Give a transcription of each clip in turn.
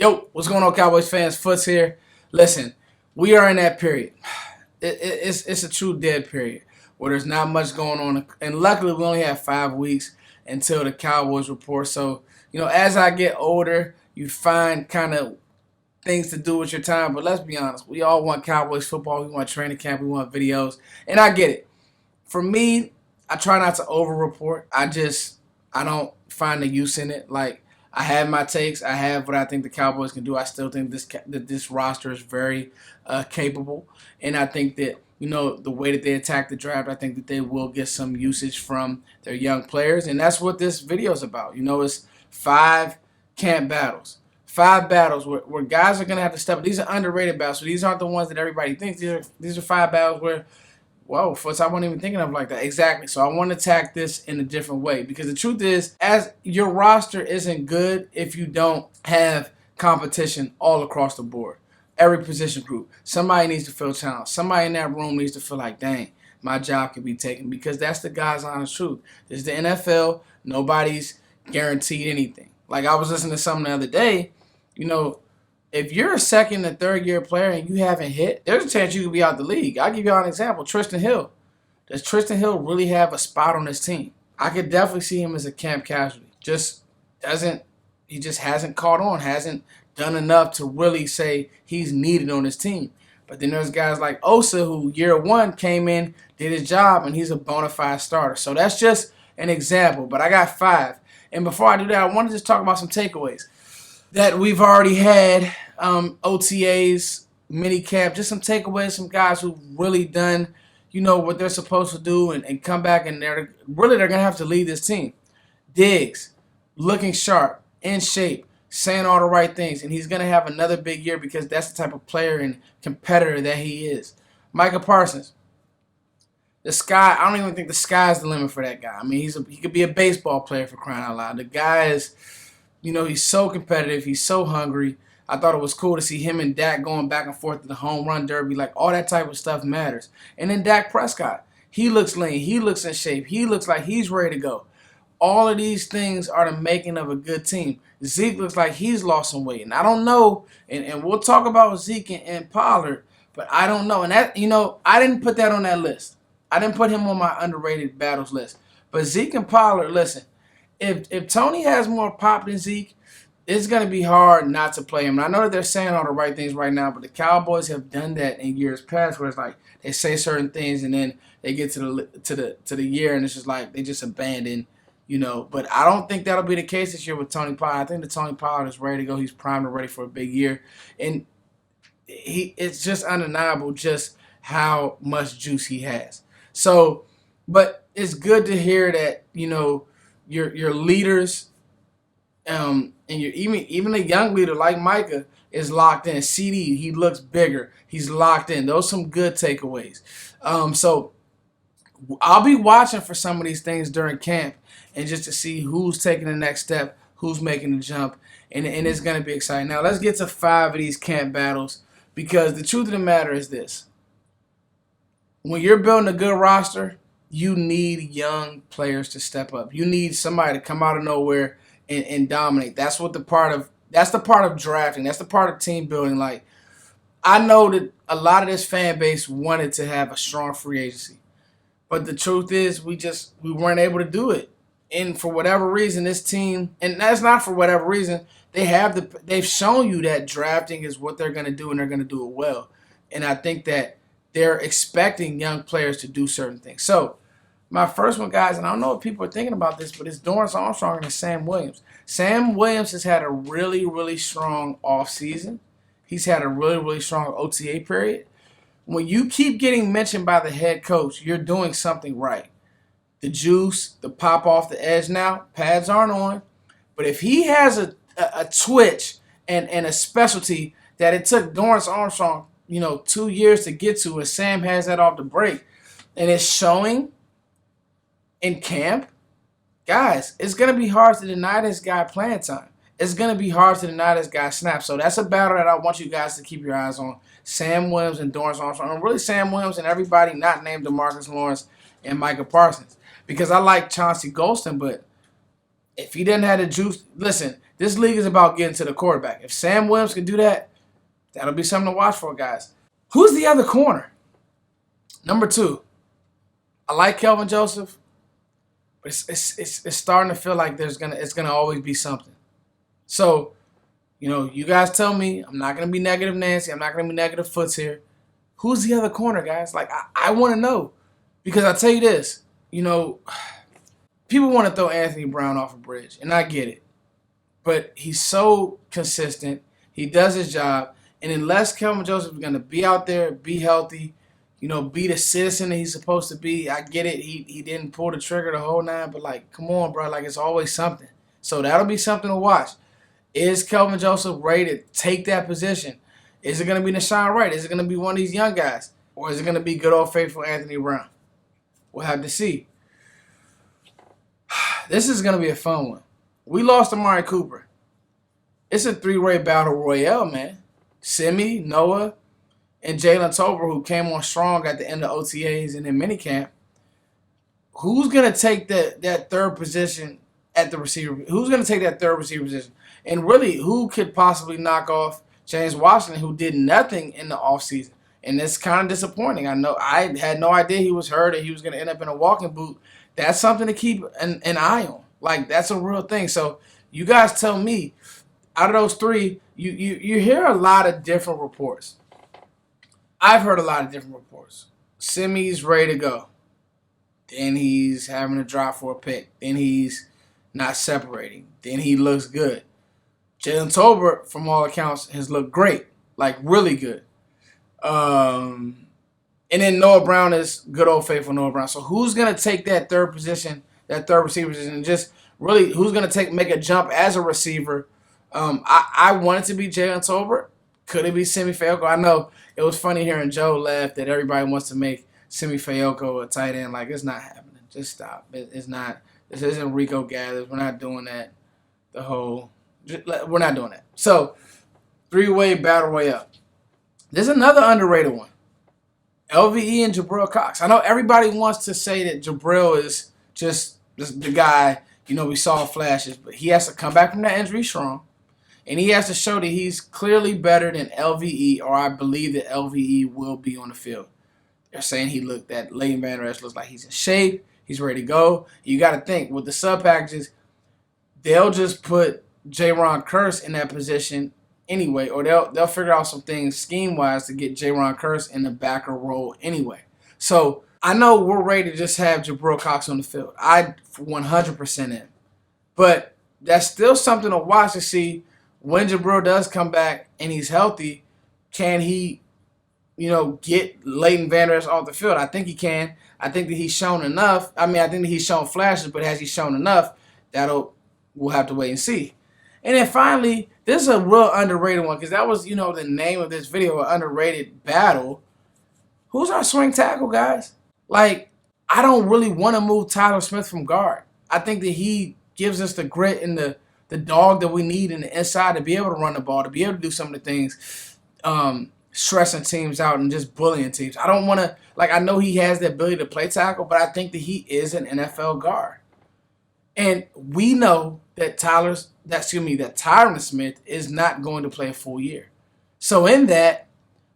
Yo, what's going on, Cowboys fans? Foots here. Listen, we are in that period. It's a true dead period where there's not much going on. And luckily, we only have 5 weeks until the Cowboys report. So, as I get older, you find kind of things to do with your time. But let's be honest, we all want Cowboys football. We want training camp. We want videos. And I get it. For me, I try not to over-report. I don't find the use in it. Like, I have my takes. I have what I think the Cowboys can do. I still think this roster is very capable, and I think that the way that they attack the draft, I think that they will get some usage from their young players, and that's what this video is about. It's 5 camp battles, 5 battles where guys are gonna have to step up. These are underrated battles, so these aren't the ones that everybody thinks. These are 5 battles where, whoa, Foots, I wasn't even thinking of it like that. Exactly. So I want to attack this in a different way because the truth is, as your roster isn't good if you don't have competition all across the board. Every position group. Somebody needs to feel challenged. Somebody in that room needs to feel like, dang, my job could be taken, because that's the guy's honest truth. This is the NFL. Nobody's guaranteed anything. Like, I was listening to something the other day, if you're a second and third year player and you haven't hit, there's a chance you could be out the league. I'll give you an example. Tristan Hill. Does Tristan Hill really have a spot on this team? I could definitely see him as a camp casualty. He just hasn't caught on, hasn't done enough to really say he's needed on this team. But then there's guys like Osa who year 1 came in, did his job, and he's a bona fide starter. So that's just an example. But I got 5. And before I do that, I want to just talk about some takeaways that we've already had, OTAs, mini camp, just some takeaways, some guys who've really done, what they're supposed to do and come back, and they're going to have to lead this team. Diggs, looking sharp, in shape, saying all the right things, and he's going to have another big year because that's the type of player and competitor that he is. Micah Parsons, I don't even think the sky's the limit for that guy. I mean, he could be a baseball player, for crying out loud. The guy is, he's so competitive. He's so hungry. I thought it was cool to see him and Dak going back and forth to the home run derby. Like, all that type of stuff matters. And then Dak Prescott. He looks lean. He looks in shape. He looks like he's ready to go. All of these things are the making of a good team. Zeke looks like he's lost some weight. And I don't know, and we'll talk about Zeke and Pollard, but I don't know. And that, I didn't put that on that list. I didn't put him on my underrated battles list. But Zeke and Pollard, listen, if Tony has more pop than Zeke, it's going to be hard not to play him. And I know that they're saying all the right things right now, but the Cowboys have done that in years past, where it's like they say certain things and then they get to the year and it's just like they just abandon, But I don't think that'll be the case this year with Tony Pollard. I think that Tony Pollard is ready to go. He's primed and ready for a big year, and it's just undeniable just how much juice he has. So, but it's good to hear that your leaders, and even a young leader like Micah is locked in. CD, he looks bigger. He's locked in. Those are some good takeaways. So I'll be watching for some of these things during camp, and just to see who's taking the next step, who's making the jump, and it's going to be exciting. Now let's get to 5 of these camp battles, because the truth of the matter is this. When you're building a good roster, you need young players to step up. You need somebody to come out of nowhere and dominate. That's the part of drafting. That's the part of team building. Like, I know that a lot of this fan base wanted to have a strong free agency, but the truth is we weren't able to do it. And for whatever reason, this team, and that's not for whatever reason, they've shown you that drafting is what they're going to do, and they're going to do it well. And I think that they're expecting young players to do certain things. So my first one, guys, and I don't know if people are thinking about this, but it's Dorance Armstrong and Sam Williams. Sam Williams has had a really, really strong offseason. He's had a really, really strong OTA period. When you keep getting mentioned by the head coach, you're doing something right. The juice, the pop off the edge now, pads aren't on. But if he has a twitch and a specialty that it took Dorance Armstrong, 2 years to get to, and Sam has that off the break, and it's showing in camp, guys, it's going to be hard to deny this guy playing time. It's going to be hard to deny this guy snaps. So that's a battle that I want you guys to keep your eyes on. Sam Williams and Dorance Armstrong. And really Sam Williams and everybody not named DeMarcus Lawrence and Micah Parsons. Because I like Chauncey Golston, but if he didn't have the juice, listen, This league is about getting to the quarterback. If Sam Williams can do that, that'll be something to watch for, guys. Who's the other corner? Number 2. I like Kelvin Joseph, but it's starting to feel like it's gonna always be something. So, you guys tell me. I'm not gonna be negative Nancy. I'm not gonna be negative Foots here. Who's the other corner, guys? Like, I want to know. Because I tell you this, people want to throw Anthony Brown off a bridge, and I get it. But he's so consistent. He does his job. And unless Kelvin Joseph is going to be out there, be healthy, be the citizen that he's supposed to be, I get it. He didn't pull the trigger the whole 9, but, like, come on, bro. Like, it's always something. So that'll be something to watch. Is Kelvin Joseph ready to take that position? Is it going to be Nashawn Wright? Is it going to be one of these young guys? Or is it going to be good old faithful Anthony Brown? We'll have to see. This is going to be a fun one. We lost Amari Cooper. It's a 3-way battle royale, man. Simi, Noah, and Jalen Tolbert, who came on strong at the end of OTAs and in minicamp. Who's going to take that third position at the receiver? Who's going to take that third receiver position? And really, who could possibly knock off James Washington, who did nothing in the offseason? And it's kind of disappointing. I know I had no idea he was hurt and he was going to end up in a walking boot. That's something to keep an eye on. Like, that's a real thing. So you guys tell me, out of those 3, you hear a lot of different reports. I've heard a lot of different reports. Simi's ready to go. Then he's having to drop for a pick. Then he's not separating. Then he looks good. Jalen Tolbert, from all accounts, has looked great. Like, really good. And then Noah Brown is good old faithful Noah Brown. So who's going to take that third position, that third receiver position, and just really who's going to make a jump as a receiver? I want it to be Jalen Tolbert. Could it be Simi Fehoko? I know it was funny hearing Joe laugh that everybody wants to make Simi Fehoko a tight end. Like, it's not happening. Just stop. It's not. This isn't Rico Gathers. We're not doing that. We're not doing that. So, 3-way battle royale. There's another underrated one. LVE and Jabril Cox. I know everybody wants to say that Jabril is just the guy, we saw flashes, but he has to come back from that injury strong, and he has to show that he's clearly better than LVE, or I believe that LVE will be on the field. They're saying that Leighton Vander Esch looks like he's in shape, he's ready to go. You got to think, with the sub packages, they'll just put Jaron Kearse in that position anyway, or they'll figure out some things scheme-wise to get Jaron Kearse in the backer role anyway. So I know we're ready to just have Jabril Cox on the field. I 100% am. But that's still something to watch to see when Jabril does come back and he's healthy, can he, get Leighton Vander Esch off the field? I think he can. I think that he's shown enough. I think that he's shown flashes, but has he shown enough? We'll have to wait and see. And then finally, this is a real underrated one because that was, the name of this video, an underrated battle. Who's our swing tackle, guys? Like, I don't really want to move Tyler Smith from guard. I think that he gives us the grit and the dog that we need in the inside to be able to run the ball, to be able to do some of the things, stressing teams out and just bullying teams. I don't want to, I know he has the ability to play tackle, but I think that he is an NFL guard. And we know that Tyron Smith is not going to play a full year. So in that,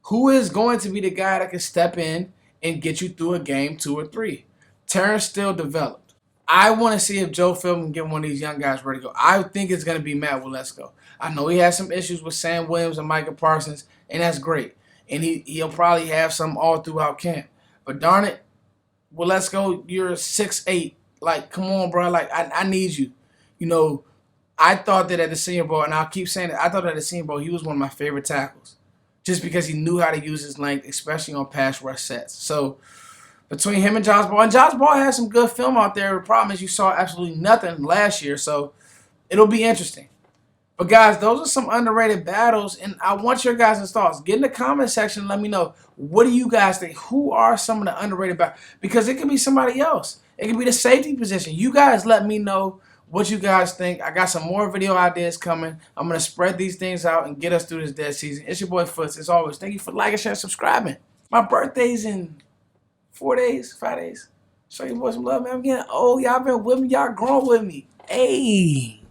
who is going to be the guy that can step in and get you through a game 2 or 3? Terrence still developed. I want to see if Joe Philbin can get one of these young guys ready to go. I think it's going to be Matt Waletzko. I know he has some issues with Sam Williams and Micah Parsons, and that's great. And he'll probably have some all throughout camp. But darn it, Waletzko, you're 6'8". Like, come on, bro. Like, I need you. I thought that at the Senior Bowl, and I'll keep saying it, I thought at the Senior Bowl he was one of my favorite tackles. Just because he knew how to use his length, especially on pass rush sets. So, between him and Josh Ball has some good film out there. The problem is you saw absolutely nothing last year, so it'll be interesting. But, guys, those are some underrated battles, and I want your guys' thoughts. Get in the comment section and let me know, what do you guys think? Who are some of the underrated battles? Because it could be somebody else. It could be the safety position. You guys let me know what you guys think. I got some more video ideas coming. I'm going to spread these things out and get us through this dead season. It's your boy Foots. As always, thank you for liking, sharing, subscribing. My birthday's in 4 days, 5 days. Show your boys some love, man. I'm getting old. Y'all been with me. Y'all grown with me. Hey.